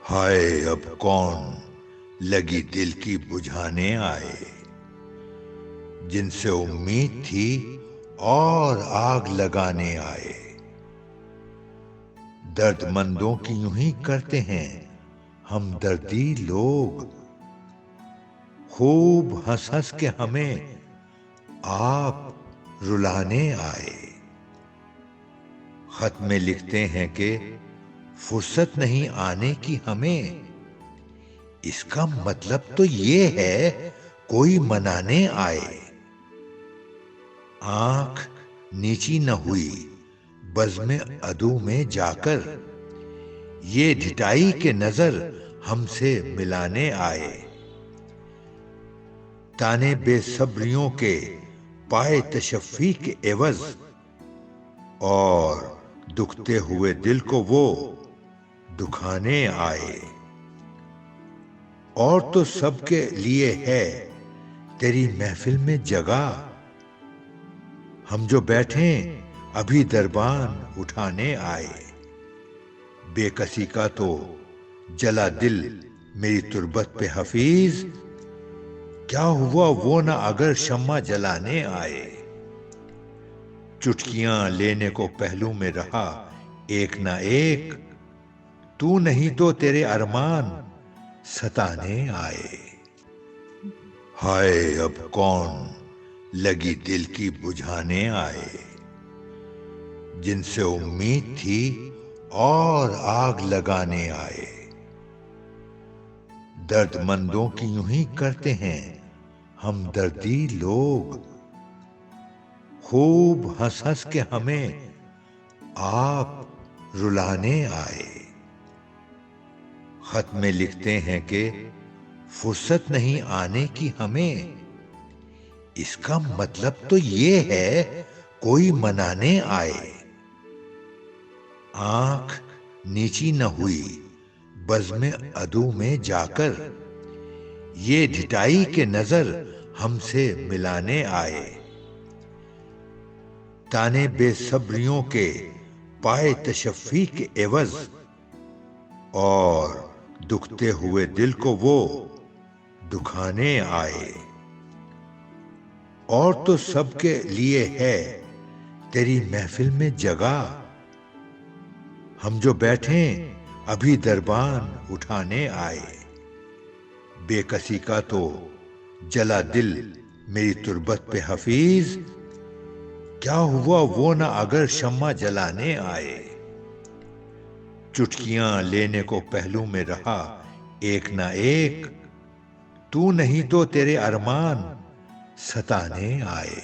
हाय अब कौन लगी दिल की बुझाने आए, जिनसे उम्मीद थी और आग लगाने आए। दर्दमंदों की यूं ही करते हैं हम दर्दी लोग, खूब हंस हंस के हमें आप रुलाने आए। खत में लिखते हैं कि फुर्सत नहीं आने की हमें, इसका मतलब तो ये है कोई मनाने आए। आंख नीची न हुई बज़्म अदू में जाकर, ये ढिठाई के नजर हमसे मिलाने आए। ताने बेसब्रियों के पाए तशफ़ी के एवज, और दुखते हुए दिल को वो दुखाने आए। और तो सबके लिए है तेरी महफिल में जगह, हम जो बैठे अभी दरबान उठाने आए। बेकसी का तो जला दिल मेरी तुरबत पे हफीज, क्या हुआ वो ना अगर शम्मा जलाने आए। चुटकियां लेने को पहलू में रहा एक ना एक, तू नहीं तो तेरे अरमान सताने आए। हाय अब कौन लगी दिल की बुझाने आए, जिनसे उम्मीद थी और आग लगाने आए। दर्दमंदों की यूं ही करते हैं हम दर्दी लोग, खूब हंस हंस के हमें आप रुलाने आए। खत में लिखते हैं कि फुर्सत नहीं आने की हमें, इसका मतलब तो ये है कोई मनाने आए। आंख नीची न हुई बज़्म अदू में जाकर, ये ढिठाई के नजर हमसे मिलाने आए। ताने बेसब्रियों के पाए तशफ़ी के एवज, और दुखते हुए दिल को वो दुखाने आए। और तो सबके लिए है तेरी महफिल में जगह, हम जो बैठे अभी दरबान उठाने आए। बेकसी का तो जला दिल मेरी तुरबत पे हफीज, क्या हुआ वो ना अगर शम्मा जलाने आए। चुटकियां लेने को पहलू में रहा एक ना एक, तू नहीं तो तेरे अरमान सताने आए।